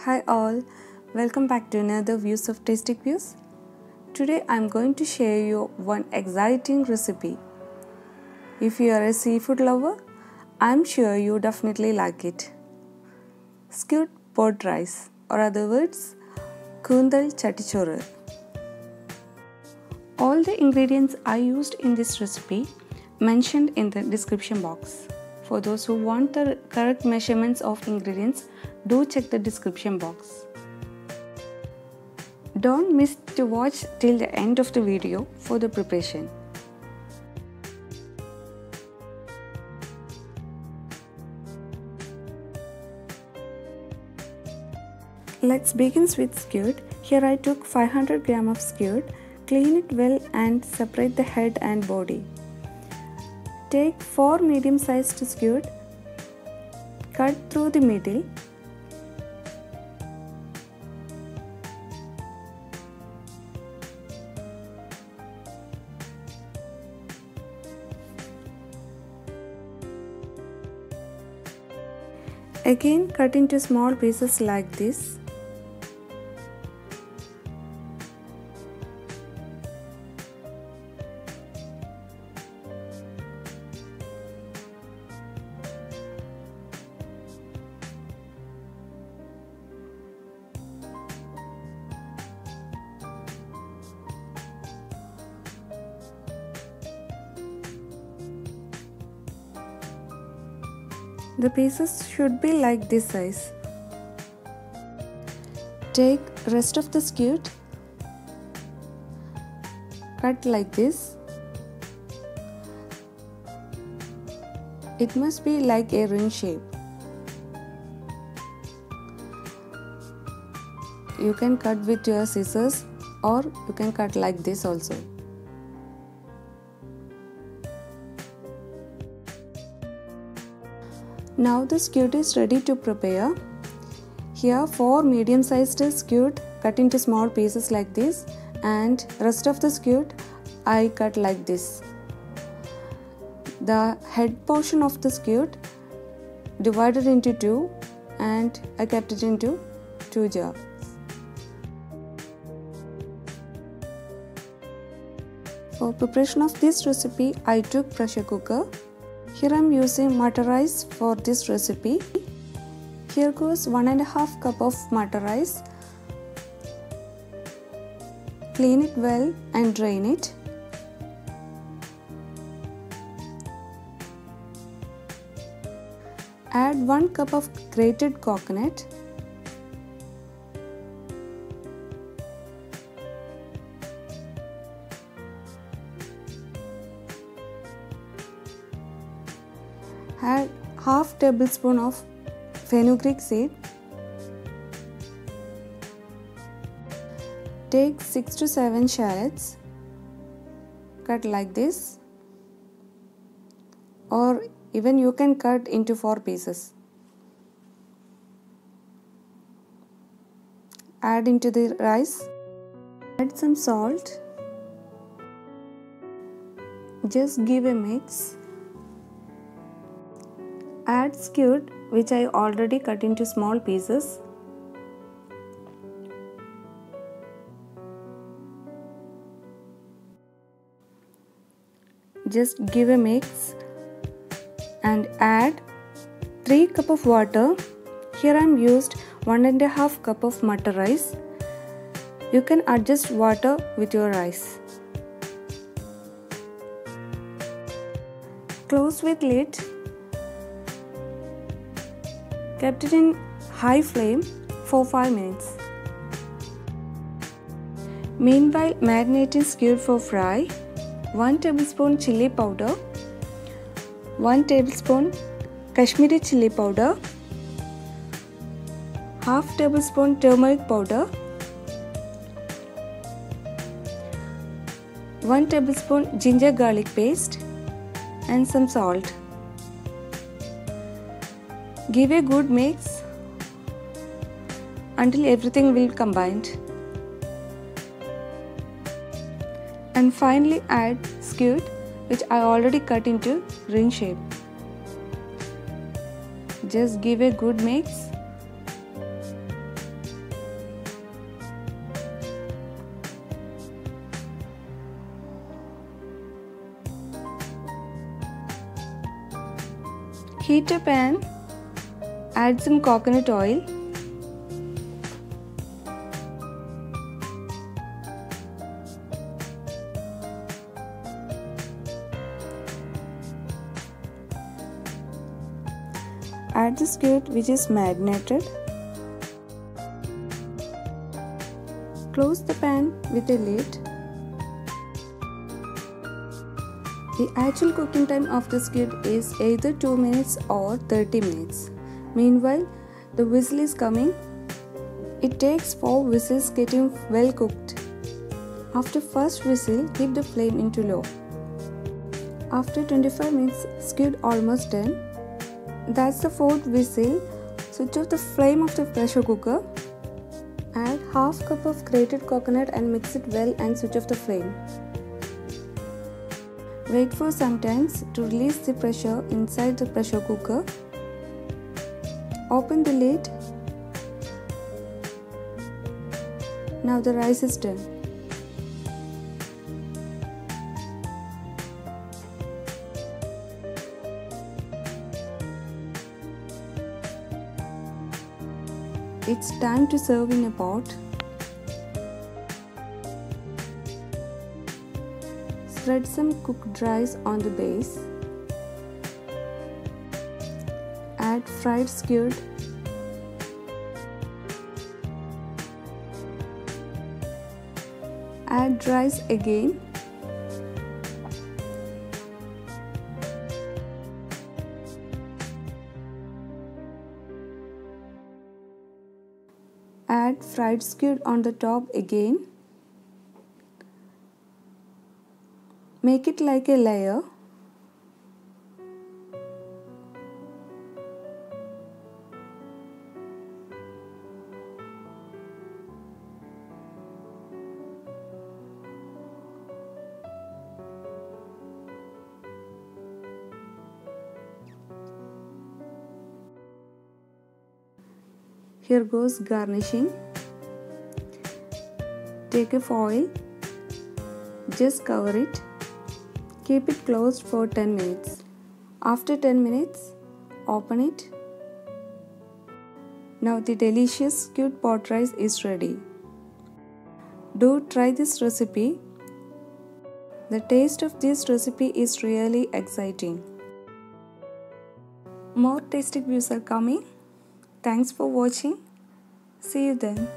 Hi all, welcome back to another Views of Tastic Views. Today I am going to share you one exciting recipe. If you are a seafood lover, I am sure you definitely like it. Skewed pot rice, or other words, Koondal Chattichoru. All the ingredients I used in this recipe mentioned in the description box. For those who want the correct measurements of ingredients, do check the description box. Don't miss to watch till the end of the video for the preparation. Let's begin with skewed. Here I took 500 gram of skewed. Clean it well and separate the head and body. Take 4 medium-sized skewed. Cut through the middle. Again, cut into small pieces like this. The pieces should be like this size. Take rest of the skewed, cut like this. It must be like a ring shape. You can cut with your scissors or you can cut like this also. Now the skewed is ready to prepare. Here 4 medium-sized skewed cut into small pieces like this, and rest of the skewed I cut like this. The head portion of the skewed divided into 2 and I kept it into 2 jars. For preparation of this recipe I took pressure cooker. Here I am using mutton rice for this recipe. Here goes 1.5 cup of mutton rice. Clean it well and drain it. Add 1 cup of grated coconut. Add half tablespoon of fenugreek seed. Take 6 to 7 shallots. Cut like this, or even you can cut into 4 pieces. Add into the rice. Add some salt. Just give a mix. Add skewed, which I already cut into small pieces. Just give a mix and add 3 cup of water. Here I am used 1.5 cup of mutton rice. You can adjust water with your rice. Close with lid. Kept it in high flame for 5 minutes. Meanwhile, marinating skewed for fry. 1 tablespoon chili powder, 1 tablespoon Kashmiri chili powder, half tablespoon turmeric powder, 1 tablespoon ginger garlic paste, and some salt. Give a good mix until everything will combine. And finally add skewed, which I already cut into ring shape. Just give a good mix Heat a pan, add some coconut oil, add the squid which is marinated. Close the pan with a lid. The actual cooking time of the squid is either 2 minutes or 30 minutes. Meanwhile, the whistle is coming. It takes 4 whistles getting well cooked. After first whistle, keep the flame into low. After 25 minutes, squid almost done. That's the 4th whistle. Switch off the flame of the pressure cooker. Add half cup of grated coconut and mix it well and switch off the flame. Wait for some time to release the pressure inside the pressure cooker. Open the lid. Now the rice is done. It's time to serve in a pot. Spread some cooked rice on the base. Add fried squid. Add rice again. Add fried squid on the top again. Make it like a layer. Here goes garnishing. Take a foil, just cover it. Keep it closed for 10 minutes. After 10 minutes, open it. Now the delicious squid pot rice is ready. Do try this recipe. The taste of this recipe is really exciting. More tasty views are coming. Thanks for watching. See you then.